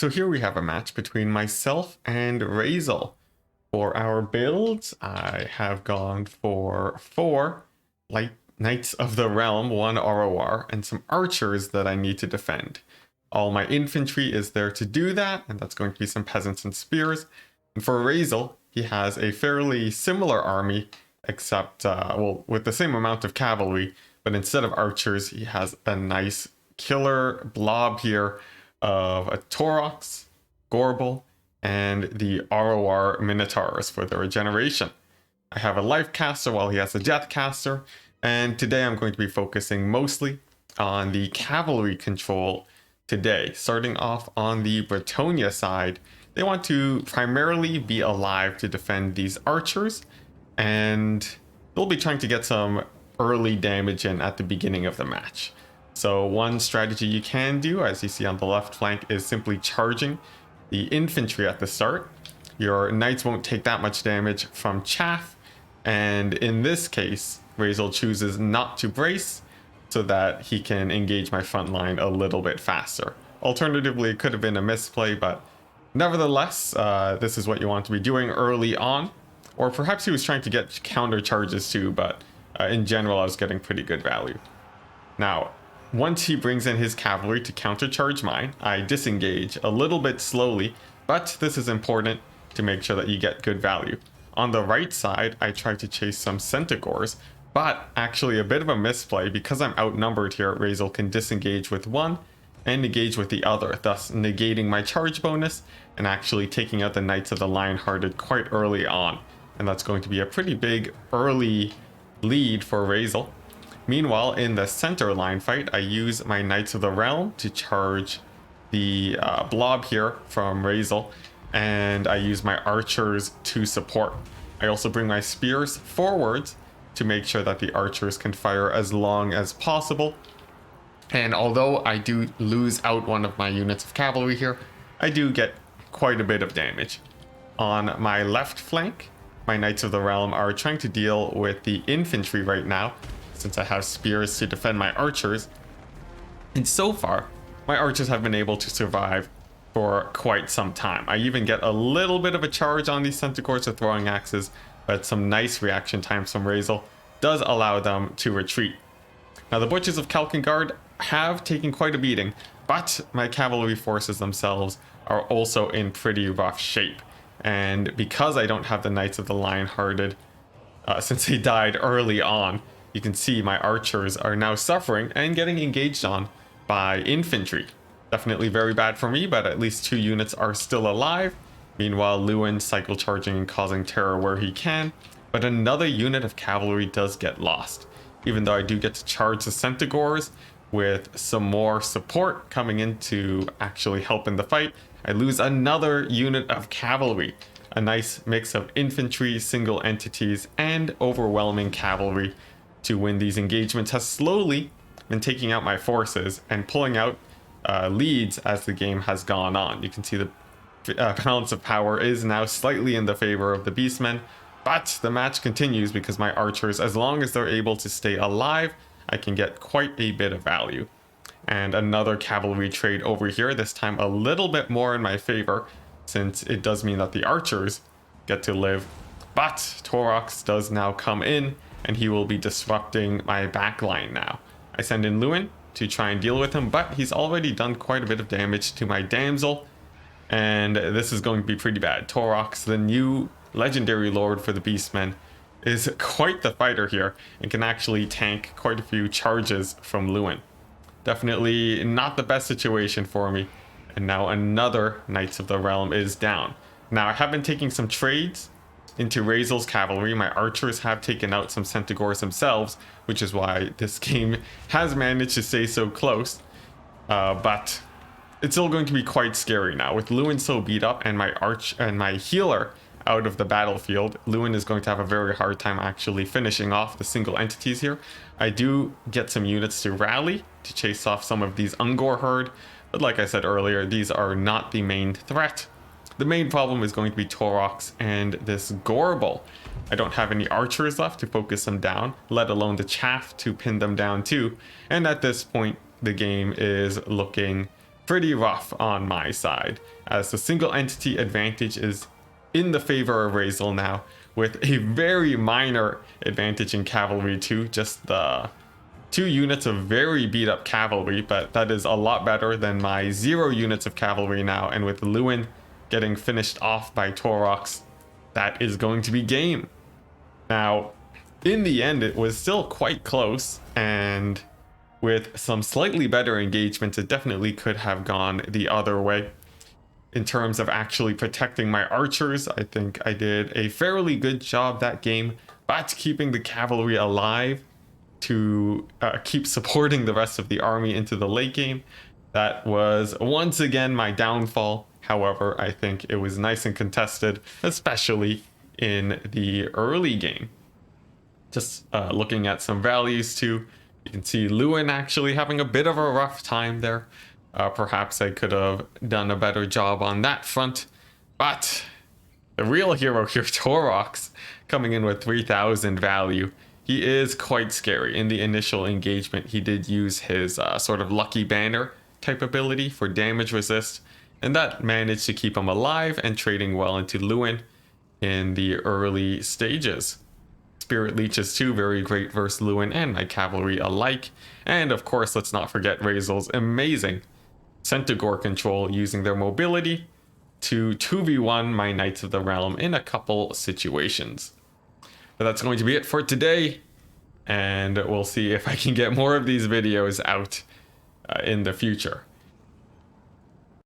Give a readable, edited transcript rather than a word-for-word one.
So here we have a match between myself and Raizel. For our builds, I have gone for 4 light Knights of the Realm, 1 ROR, and some archers that I need to defend. All my infantry is there to do that, and that's going to be some peasants and spears. And for Raizel, he has a fairly similar army, except, well, with the same amount of cavalry, but instead of archers, he has a nice killer blob here of a Taurox, Gorbel, and the ROR Minotaurs for the regeneration. I have a life caster while he has a death caster, and today I'm going to be focusing mostly on the cavalry control today. Starting off on the Bretonnia side, they want to primarily be alive to defend these archers, and they'll be trying to get some early damage in at the beginning of the match. So one strategy you can do, as you see on the left flank, is simply charging the infantry at the start. Your knights won't take that much damage from chaff, and in this case, Raizel chooses not to brace so that he can engage my front line a little bit faster. Alternatively, it could have been a misplay, but nevertheless, this is what you want to be doing early on. Or perhaps he was trying to get counter charges too, but in general, I was getting pretty good value. Now, once he brings in his cavalry to countercharge mine, I disengage a little bit slowly, but this is important to make sure that you get good value. On the right side, I try to chase some Centaurs, but actually a bit of a misplay. Because I'm outnumbered here, Raizel can disengage with one and engage with the other, thus negating my charge bonus and actually taking out the Knights of the Lionhearted quite early on. And that's going to be a pretty big early lead for Raizel. Meanwhile, in the center line fight, I use my Knights of the Realm to charge the blob here from Raizel, and I use my archers to support. I also bring my spears forwards to make sure that the archers can fire as long as possible. And although I do lose out one of my units of cavalry here, I do get quite a bit of damage. On my left flank, my Knights of the Realm are trying to deal with the infantry right now, since I have spears to defend my archers. And so far, my archers have been able to survive for quite some time. I even get a little bit of a charge on these Centaurs with throwing axes, but some nice reaction times from Raizel does allow them to retreat. Now, the Butchers of Kalkengard have taken quite a beating, but my cavalry forces themselves are also in pretty rough shape. And because I don't have the Knights of the Lionhearted, since they died early on, you can see my archers are now suffering and getting engaged on by infantry. Definitely very bad for me, but at least 2 units are still alive. Meanwhile, Lewin cycle charging and causing terror where he can, but another unit of cavalry does get lost. Even though I do get to charge the Centaurs with some more support coming in to actually help in the fight, I lose another unit of cavalry. A nice mix of infantry, single entities, and overwhelming cavalry to win these engagements has slowly been taking out my forces and pulling out leads as the game has gone on. You can see the balance of power is now slightly in the favor of the Beastmen, but the match continues because my archers, as long as they're able to stay alive, I can get quite a bit of value. And another cavalry trade over here, this time a little bit more in my favor, since it does mean that the archers get to live. But Taurox does now come in, and he will be disrupting my backline now. I send in Lewin to try and deal with him, but he's already done quite a bit of damage to my damsel, and this is going to be pretty bad. Taurox, the new legendary lord for the Beastmen, is quite the fighter here and can actually tank quite a few charges from Lewin. Definitely not the best situation for me, and now another Knights of the Realm is down. Now, I have been taking some trades into Raizel's cavalry. My archers have taken out some Centaurs themselves, which is why this game has managed to stay so close. But it's still going to be quite scary now. With Lewin so beat up and my healer out of the battlefield, Lewin is going to have a very hard time actually finishing off the single entities here. I do get some units to rally to chase off some of these Ungor herd, but like I said earlier, these are not the main threat. The main problem is going to be Taurox and this Gorbel. I don't have any archers left to focus them down, let alone the chaff to pin them down too. And at this point, the game is looking pretty rough on my side, as the single entity advantage is in the favor of Raizel now, with a very minor advantage in Cavalry too, just the 2 units of very beat up Cavalry, but that is a lot better than my 0 units of Cavalry now, and with Lewin getting finished off by Taurox, that is going to be game. Now, in the end, it was still quite close, and with some slightly better engagement, it definitely could have gone the other way. In terms of actually protecting my archers, I think I did a fairly good job that game, but keeping the cavalry alive to keep supporting the rest of the army into the late game, that was once again my downfall. However, I think it was nice and contested, especially in the early game. Just looking at some values too, you can see Lewin actually having a bit of a rough time there. Perhaps I could have done a better job on that front. But the real hero here, Taurox, coming in with 3,000 value. He is quite scary. In the initial engagement, he did use his sort of lucky banner type ability for damage resist, and that managed to keep him alive and trading well into Lewin in the early stages. Spirit Leeches too, very great versus Lewin and my cavalry alike. And of course, let's not forget Raizel's amazing Centaur control, using their mobility to 2v1 my Knights of the Realm in a couple situations. But that's going to be it for today, and we'll see if I can get more of these videos out in the future.